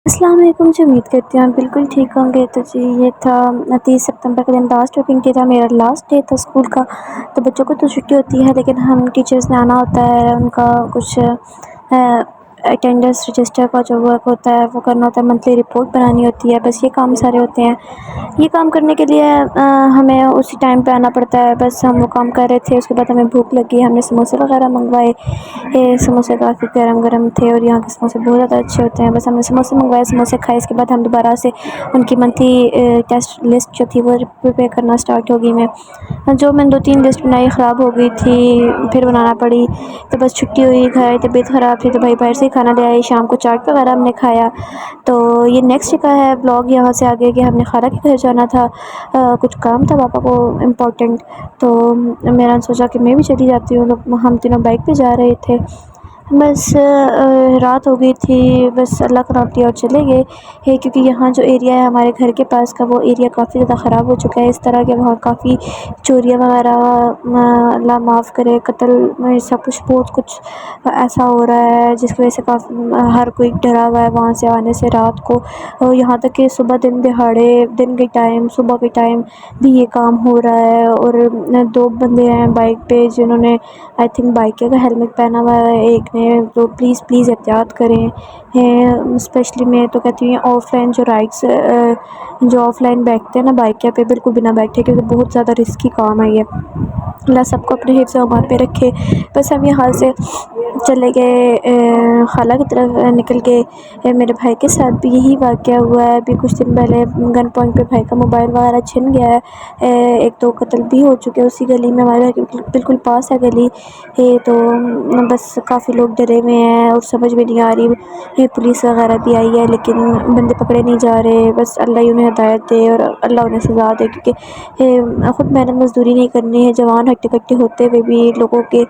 السلام علیکم جی، امید کرتی ہوں آپ بالکل ٹھیک ہوں گے۔ تو جی یہ تھا 30 ستمبر کا دن، لاسٹ ورکنگ ڈے تھا، میرا لاسٹ ڈے تھا اسکول کا۔ تو بچوں کو تو چھٹی ہوتی ہے لیکن ہم ٹیچرس نے آنا ہوتا ہے، ان کا کچھ اٹینڈنس رجسٹر کا جو ورک ہوتا ہے وہ کرنا ہوتا ہے، منتھلی رپورٹ بنانی ہوتی ہے، بس یہ کام سارے ہوتے ہیں۔ یہ کام کرنے کے لیے ہمیں اسی ٹائم پہ آنا پڑتا ہے۔ بس ہم وہ کام کر رہے تھے، اس کے بعد ہمیں بھوک لگی، ہم نے سموسے وغیرہ منگوائے۔ سموسے کافی گرم گرم تھے اور یہاں کے سموسے بہت زیادہ اچھے ہوتے ہیں۔ بس ہم نے سموسے منگوائے، سموسے کھائے، اس کے بعد ہم دوبارہ سے ان کی منتھلی ٹیسٹ لسٹ جو تھی وہ پریپیئر کرنا اسٹارٹ ہو گئی۔ جو میں نے 2 3 لسٹ بنائی خراب ہو گئی تھی، پھر بنانا پڑی، تو بس چھٹی ہوئی، گھر طبیعت خراب تھی تو بھائی باہر سے ہی کھانا لے آئے، شام کو چاٹ وغیرہ ہم نے کھایا۔ تو یہ نیکسٹ کا ہے بلاگ یہاں سے آگے کہ ہم نے خالہ کے گھر جانا تھا، کچھ کام تھا پاپا کو امپورٹنٹ، تو میں نے سوچا کہ میں بھی چلی جاتی ہوں۔ ہم تینوں بائک پہ جا رہے تھے، بس رات ہو گئی تھی، بس اللہ کا نام لیا اور چلے گئے کیونکہ یہاں جو ایریا ہے ہمارے گھر کے پاس کا، وہ ایریا کافی زیادہ خراب ہو چکا ہے، اس طرح کہ وہاں کافی چوریاں وغیرہ، اللہ معاف کرے، قتل، سب کچھ بہت کچھ ایسا ہو رہا ہے جس کی وجہ سے کافی ہر کوئی ڈرا ہوا ہے وہاں سے آنے سے رات کو۔ یہاں تک کہ صبح دن دہاڑے، دن کے ٹائم، صبح کے ٹائم بھی یہ کام ہو رہا ہے۔ اور 2 بندے ہیں بائک پہ جنہوں نے آئی تھنک بائک کا ہیلمٹ پہنا ہوا ہے ایک نے، تو پلیز پلیز احتیاط کریں۔ اسپیشلی میں تو کہتی ہوں آف لائن جو رائڈس، جو آف لائن بیٹھتے ہیں نا بائک پہ، بالکل بنا بیٹھے، کیونکہ بہت زیادہ رسکی کام ہے یہ۔ اللہ سب کو اپنے حفظ و امان پہ رکھے۔ بس ہم یہاں سے چلے گئے خالہ کی طرف نکل کے۔ میرے بھائی کے ساتھ بھی یہی واقعہ ہوا ہے، ابھی کچھ دن پہلے گن پوائنٹ پہ بھائی کا موبائل وغیرہ چھن گیا ہے۔ 1 2 قتل بھی ہو چکے اسی گلی میں، ہمارے گھر کے بالکل پاس ہے گلی۔ تو بس کافی لوگ ڈرے ہوئے ہیں اور سمجھ میں نہیں آ رہی، پولیس وغیرہ بھی آئی ہے لیکن بندے پکڑے نہیں جا رہے۔ بس اللہ ہی انہیں ہدایت دے اور اللہ انہیں سزا دے، کیونکہ خود محنت مزدوری نہیں کرنی ہے، جوان ہٹے کٹے ہوتے ہوئے بھی لوگوں کے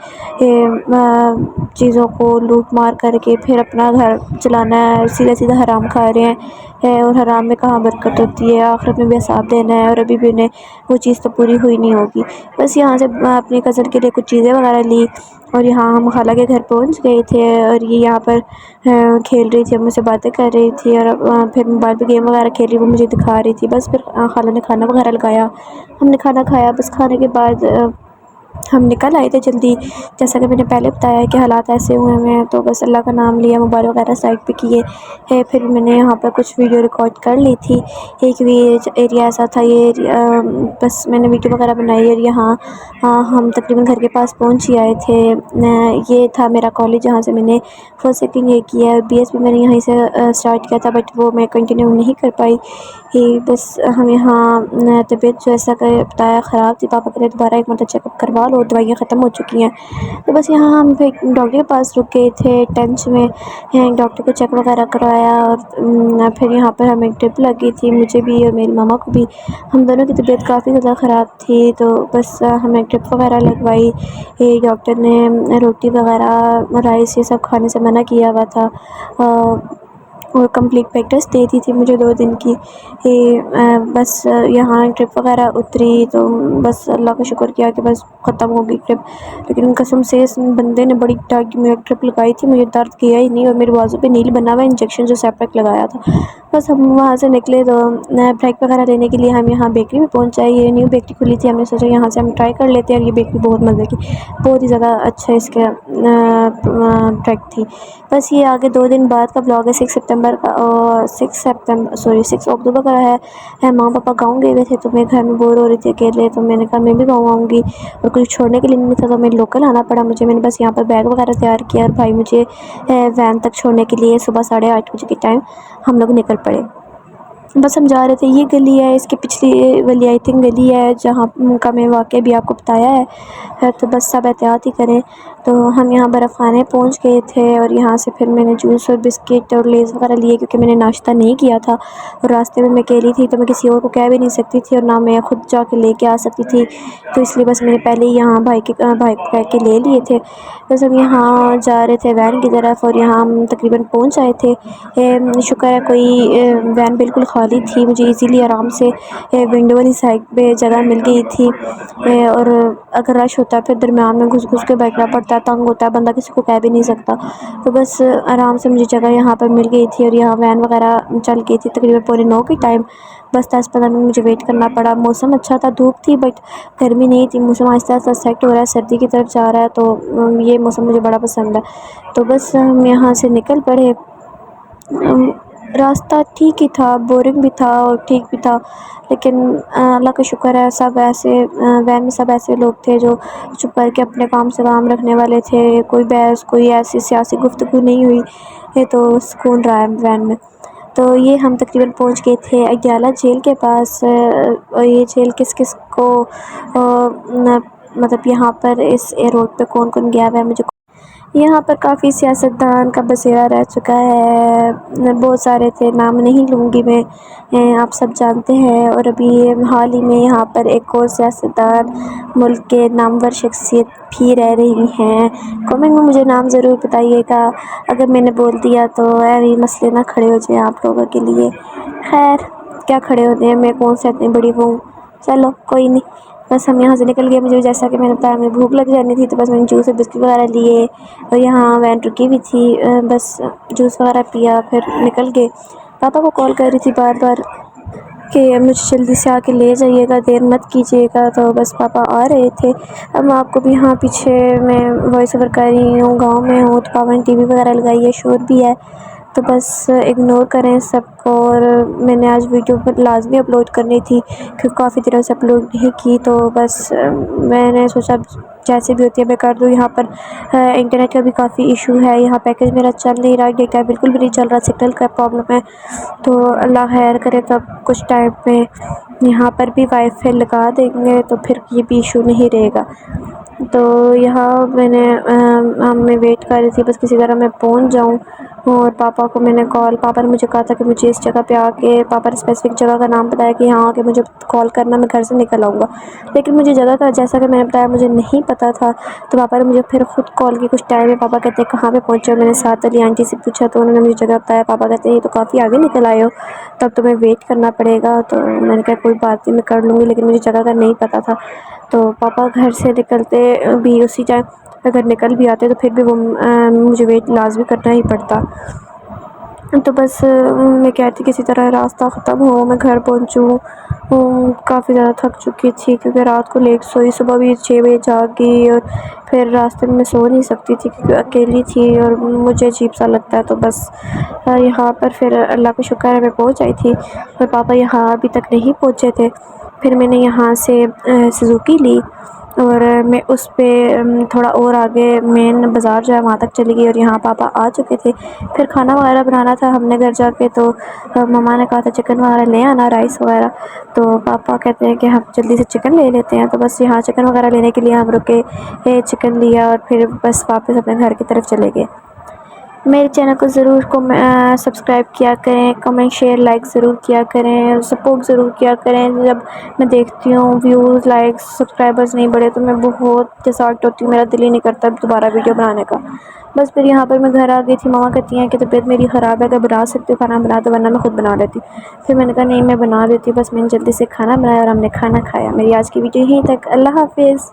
چیزوں کو لوٹ مار کر کے پھر اپنا گھر چلانا ہے، سیدھا سیدھا حرام کھا رہے ہیں، اور حرام میں کہاں برکت ہوتی ہے، آخرت میں بھی حساب دینا ہے، اور ابھی بھی انہیں وہ چیز تو پوری ہوئی نہیں ہوگی۔ بس یہاں سے اپنی کزن کے لیے کچھ چیزیں وغیرہ لی اور یہاں ہم خالہ کے گھر پہنچ گئے تھے، اور یہ یہاں پر کھیل رہی تھی، ہم مجھ سے باتیں کر رہی تھی، اور پھر موبائل پہ گیم وغیرہ کھیل رہی، وہ مجھے دکھا رہی تھی۔ بس پھر خالہ نے کھانا وغیرہ لگایا، ہم نے کھانا کھایا، بس کھانے کے بعد ہم نکل آئے تھے جلدی، جیسا کہ میں نے پہلے بتایا کہ حالات ایسے ہوئے ہیں، تو بس اللہ کا نام لیا، موبائل وغیرہ سائڈ پہ کیے، پھر میں نے یہاں پر کچھ ویڈیو ریکارڈ کر لی تھی۔ ایک بھی ایریا ایسا تھا، یہ ایریا بس میں نے ویڈیو وغیرہ بنائی، اور یہاں ہم تقریباً گھر کے پاس پہنچ ہی آئے تھے۔ یہ تھا میرا کالج جہاں سے میں نے فرسٹ سیکنڈ یہ کیا ہے، BS بھی میں نے یہیں سے اسٹارٹ کیا تھا، بٹ وہ میں کنٹینیو نہیں کر پائی۔ بس ہم یہاں طبیعت جو ایسا کہ بتایا خراب تھی، پاپا کہتے دوبارہ ایک مرتبہ چیک اپ کروا لو، دوائیاں ختم ہو چکی ہیں۔ تو بس یہاں ہم پھر ڈاکٹر کے پاس رک گئے تھے ٹنچ میں، ڈاکٹر کو چیک وغیرہ کروایا، اور پھر یہاں پر ہمیں ٹرپ لگی تھی، مجھے بھی اور میری ماما کو بھی، ہم دونوں کی طبیعت کافی زیادہ خراب تھی، تو بس ہمیں ٹرپ وغیرہ لگوائی۔ ڈاکٹر نے روٹی وغیرہ، رائس، یہ سب کھانے سے منع کیا ہوا تھا، اور کمپلیٹ بیڈ ریسٹ دے دی تھی مجھے 2 دن کی۔ بس یہاں ٹرپ وغیرہ اتری تو بس اللہ کا شکر کیا کہ بس ختم ہو گئی ٹرپ، لیکن قسم سے اس بندے نے بڑی ٹرپ لگائی تھی، مجھے درد کیا ہی نہیں، اور میرے بازو پہ نیل بنا ہوا انجیکشن جو سیپریٹ لگایا تھا۔ بس ہم وہاں سے نکلے تو بریک وغیرہ لینے کے لیے ہم یہاں بیکری میں پہنچ جائے، یہ نیو بیکری کھلی تھی، ہم نے سوچا یہاں سے ہم ٹرائی کر لیتے ہیں، اور یہ بیکری بہت مزے کی، بہت ہی زیادہ اچھا اس کا پروڈکٹ تھی۔ بس یہ آگے 2 دن بعد کا بلاگ ہے، 6 اکتوبر کا ہے۔ ماں پاپا گاؤں گئے ہوئے تھے تو میں گھر میں بور ہو رہی تھی اکیلے، تو میں نے کہا میں بھی گاؤں آؤں گی، اور کچھ چھوڑنے کے لیے نہیں تھا تو میں لوکل آنا پڑا مجھے۔ میں نے بس یہاں پر بیگ وغیرہ تیار کیا، اور بھائی مجھے وین تک چھوڑنے کے لیے صبح 8:30 بجے کے ٹائم ہم لوگ نکل پڑے۔ بس ہم جا رہے تھے، یہ گلی ہے، اس کے پچھلی والی آئی تھنک گلی ہے جہاں کا میں واقعہ بھی آپ کو بتایا ہے، تو بس سب احتیاط ہی کریں۔ تو ہم یہاں برف خانے پہنچ گئے تھے، اور یہاں سے پھر میں نے جوس اور بسکٹ اور لیز وغیرہ لیے، کیونکہ میں نے ناشتہ نہیں کیا تھا، اور راستے میں اکیلی تھی تو میں کسی اور کو کہہ بھی نہیں سکتی تھی، اور نہ میں خود جا کے لے کے آ سکتی تھی، تو اس لیے بس میں نے پہلے ہی یہاں بھائی کو کہہ کے لے لیے تھے۔ بس ہم یہاں جا رہے تھے وین کی طرف، اور یہاں ہم تقریباً پہنچ آئے تھے۔ شکر ہے کوئی وین بالکل خالی تھی، مجھے ایزیلی آرام سے ونڈو والی سائڈ پہ جگہ مل گئی تھی، اور اگر رش ہوتا پھر درمیان میں گھس گھس کے بیٹھنا پڑتا کیا تنگ ہوتا ہے بندہ، کسی کو کہہ بھی نہیں سکتا. تو بس آرام سے مجھے جگہ یہاں پر مل گئی تھی اور یہاں وین وغیرہ چل گئی تھی تقریباً 8:45 کے ٹائم. بس 10-15 منٹ مجھے ویٹ کرنا پڑا. موسم اچھا تھا، دھوپ تھی بٹ گرمی نہیں تھی. موسم آہستہ آہستہ سیٹ ہو رہا ہے، سردی کی طرف جا رہا ہے، تو یہ موسم مجھے بڑا پسند ہے. تو بس ہم یہاں سے نکل پڑے. راستہ ٹھیک ہی تھا، بورنگ بھی تھا اور ٹھیک بھی تھا، لیکن اللہ کا شکر ہے سب ایسے وین میں سب ایسے لوگ تھے جو چپ کر کے اپنے کام سے کام رکھنے والے تھے. کوئی بحث، کوئی ایسی سیاسی گفتگو نہیں ہوئی. یہ تو سکون رہا ہے وین میں. تو یہ ہم تقریباً پہنچ گئے تھے اڈیالہ جیل کے پاس. اور یہ جیل کس کس کو مطلب یہاں پر اس روڈ پہ کون کون گیا ہوا ہے مجھے یہاں پر کافی سیاستدان کا بسیرا رہ چکا ہے. بہت سارے تھے، نام نہیں لوں گی میں، آپ سب جانتے ہیں. اور ابھی حال ہی میں یہاں پر ایک اور سیاستدان، ملک کے نامور شخصیت بھی رہ رہی ہیں. کمنٹ میں مجھے نام ضرور بتائیے گا، اگر میں نے بول دیا تو ایویں مسئلے نہ کھڑے ہو جائیں آپ لوگوں کے لیے. خیر کیا کھڑے ہوتے ہیں، میں کون سے اتنی بڑی وہ ہوں. چلو کوئی نہیں. بس ہم یہاں سے نکل گئے. مجھے جیسا کہ میں نے بتایا ہمیں بھوک لگ جانی تھی، تو بس میں نے جوس اور بسکٹ وغیرہ لیے اور یہاں وین رکی ہوئی تھی، بس جوس وغیرہ پیا پھر نکل گئے. پاپا کو کال کر رہی تھی بار بار کہ مجھے جلدی سے آ کے لے جائیے گا، دیر مت کیجیے گا. تو بس پاپا آ رہے تھے. اب میں آپ کو بھی یہاں پیچھے میں وائس اوور کر رہی ہوں، گاؤں میں ہوں تو پاپا نے ٹی وی وغیرہ لگائی ہے، شور بھی ہے، تو بس اگنور کریں سب کو. اور میں نے آج ویڈیو پر لازمی اپلوڈ کرنی تھی کیونکہ کافی دنوں سے اپلوڈ نہیں کی، تو بس میں نے سوچا جیسے بھی ہوتی ہے میں کر دوں. یہاں پر انٹرنیٹ کا بھی کافی ایشو ہے، یہاں پیکیج میرا چل نہیں رہا، ڈیٹا بالکل بھی نہیں چل رہا، سگنل کا پرابلم ہے. تو اللہ خیر کرے تب کچھ ٹائم میں یہاں پر بھی وائی فائی لگا دیں گے تو پھر یہ بھی ایشو نہیں رہے گا. تو یہاں میں نے میں ویٹ کر رہی تھی بس کسی طرح میں پہنچ جاؤں. اور پاپا کو میں نے پاپا نے مجھے کہا تھا کہ مجھے اس جگہ پہ آ کے، پاپا نے اسپیسیفک جگہ کا نام بتایا کہ یہاں آ کے مجھے کال کرنا، میں گھر سے نکل آؤں گا. لیکن مجھے جگہ کا جیسا کہ میں نے بتایا مجھے نہیں پتہ تھا، تو پاپا نے مجھے پھر خود کال کی کچھ ٹائم میں. پاپا کہتے ہیں کہاں پہ پہنچے ہو؟ میں نے ساتھ والی آنٹی سے پوچھا تو انہوں نے مجھے جگہ بتایا. پاپا کہتے ہیں یہ تو کافی آگے نکل آئے ہو، تب تمہیں ویٹ کرنا پڑے گا. تو میں نے کہا کوئی بات نہیں میں کر لوں گی، لیکن مجھے جگہ کا نہیں پتہ تھا. تو پاپا گھر سے نکلتے بھی اسی ٹائم اگر نکل بھی آتے تو پھر بھی وہ مجھے ویٹ لازمی کرنا ہی پڑتا. تو بس میں کہتی کسی طرح راستہ ختم ہو میں گھر پہنچوں. کافی زیادہ تھک چکی تھی کیونکہ رات کو لیٹ سوئی، صبح بھی 6 بجے جاگ گئی، اور پھر راستے میں سو نہیں سکتی تھی کیونکہ اکیلی تھی اور مجھے عجیب سا لگتا ہے. تو بس یہاں پر پھر اللہ کا شکر ہے میں پہنچ آئی تھی، اور پاپا یہاں ابھی تک نہیں پہنچے تھے. پھر میں نے یہاں سے سوزوکی لی اور میں اس پہ تھوڑا اور آگے مین بازار جو ہے وہاں تک چلی گئی، اور یہاں پاپا آ چکے تھے. پھر کھانا وغیرہ بنانا تھا ہم نے گھر جا کے، تو مما نے کہا تھا چکن وغیرہ لے آنا، رائس وغیرہ. تو پاپا کہتے ہیں کہ ہم جلدی سے چکن لے لیتے ہیں. تو بس یہاں چکن وغیرہ لینے کے لیے ہم رکے، چکن لیا اور پھر بس واپس اپنے گھر کی طرف چلے گئے. میرے چینل کو ضرور سبسکرائب کیا کریں، کمنٹ شیئر لائک ضرور کیا کریں، سپورٹ ضرور کیا کریں. جب میں دیکھتی ہوں ویوز لائکس سبسکرائبرز نہیں بڑھے تو میں بہت ڈسہارٹ ہوتی ہوں، میرا دل ہی نہیں کرتا دوبارہ ویڈیو بنانے کا. بس پھر یہاں پر میں گھر آ گئی تھی. ماما کہتی ہیں کہ طبیعت میری خراب ہے، اگر بنا سکتی ہو کھانا بنا دو ورنہ میں خود بنا لیتی. پھر میں نے کہا نہیں میں بنا دیتی ہوں. بس میں نے جلدی سے کھانا بنایا اور ہم نے کھانا کھایا. میری آج کی ویڈیو یہیں تک. اللہ حافظ.